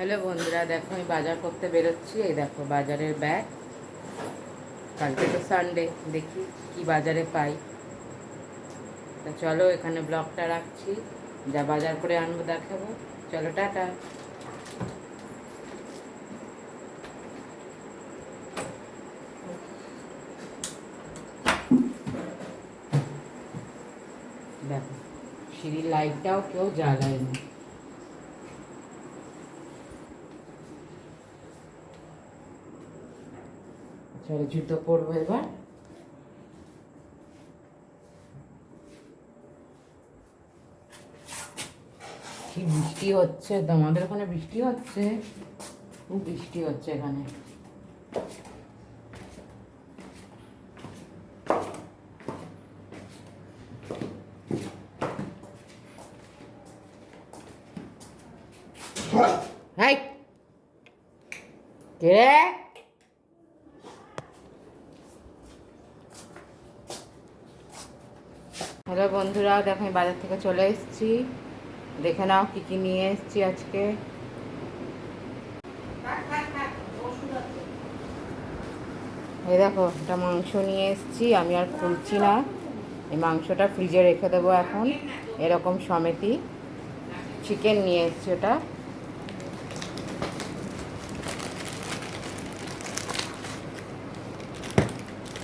Hello বন্ধুরা, দেখো আমি বাজার করতে বেরোচ্ছি। এই দেখো বাজারের ব্যাগ। কালকে তো সানডে, দেখি কি বাজারে পাই। তা চলো এখানে ব্লগটা রাখছি, যা বাজার করে আনবো দেখাবো। চলো টাটা। দেখো সিঁড়ির লাইটটাও কেউ জ্বালায়নি। চলো জুতো পরবো এবার। কি বৃষ্টি হচ্ছে, তোমাদের ওখানে বৃষ্টি হচ্ছে? খুব বৃষ্টি হচ্ছে এখানে। হাই কে রে? হ্যালো বন্ধুরা, দেখো আমি বাজার থেকে চলে এসেছি। দেখে নাও কি কি নিয়ে এসেছি আজকে। এই দেখো একটা মাংস নিয়ে এসেছি, আমি আর খুলছি না। এই মাংসটা ফ্রিজে রেখে দেবো এখন এরকম সমেতি। চিকেন নিয়ে এসেছি ওটা।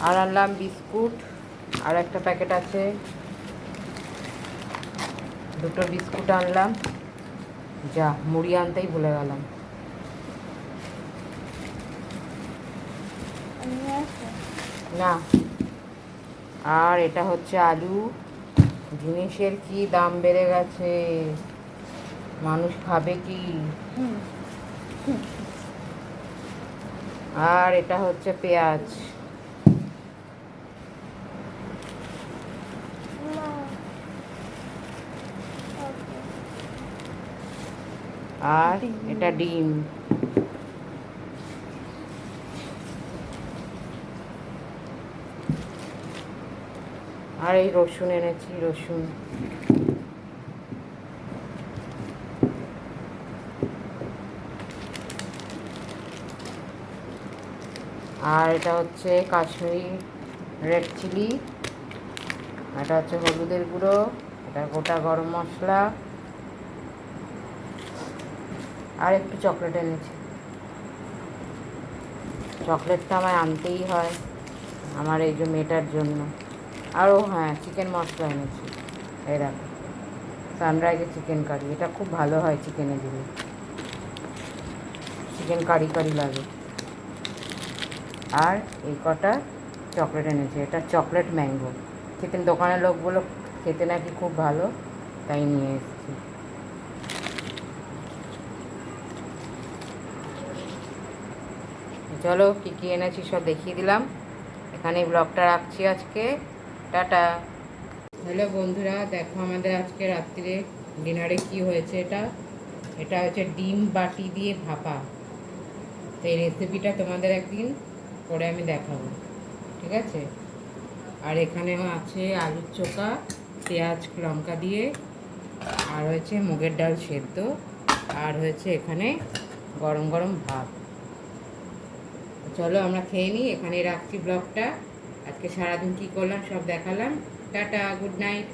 আর আনলাম বিস্কুট, আর একটা প্যাকেট আছে, দুটো বিস্কুট আনলাম। যা মুড়ি আনতেই ভুলে গেলাম। না, আর এটা হচ্ছে আলু। জিনিসের কি দাম বেড়ে গেছে, মানুষ খাবে কি? আর এটা হচ্ছে পেঁয়াজ। আর এটা ডিম। আর এই রসুন এনেছি, রসুন। আর এটা হচ্ছে কাশ্মীরি রেড চিলি। এটা হচ্ছে হলুদের গুঁড়ো, এটা গোটা গরম মশলা। আর একটু চকলেট এনেছি। চকলেটটা আমায় আনতেই হয় আমার এই যে মেয়েটার জন্য। আরও হ্যাঁ, চিকেন মশলা এনেছি। এই দেখো সানরাইজের চিকেন কারি, এটা খুব ভালো হয় চিকেনে দিলে, চিকেন কারি কারি লাগে। আর এই কটা চকলেট এনেছি, এটা চকলেট ম্যাঙ্গো। চিকেন দোকানের লোকগুলো খেতে নাকি খুব ভালো, তাই নিয়ে এসেছি। চলো কী কী এনেছি সব দেখিয়ে দিলাম। এখানে ব্লগটা রাখছি আজকে। টাটা। হ্যালো বন্ধুরা, দেখো আমাদের আজকে রাত্রিরে ডিনারে কি হয়েছে। এটা এটা হচ্ছে ডিম বাটি দিয়ে ভাপা। তো এই রেসিপিটা তোমাদের একদিন করে আমি দেখাবো, ঠিক আছে? আর এখানেও আছে আলুর চোখা, পেঁয়াজ লঙ্কা দিয়ে, আর হয়েছে মুগের ডাল সেদ্ধ, আর হয়েছে এখানে গরম গরম ভাত। চলো আমরা খেয়ে নিই। এখানেই রাখছি ব্লগটা। আজকে সারাদিন কী করলাম সব দেখালাম। Tata, good night.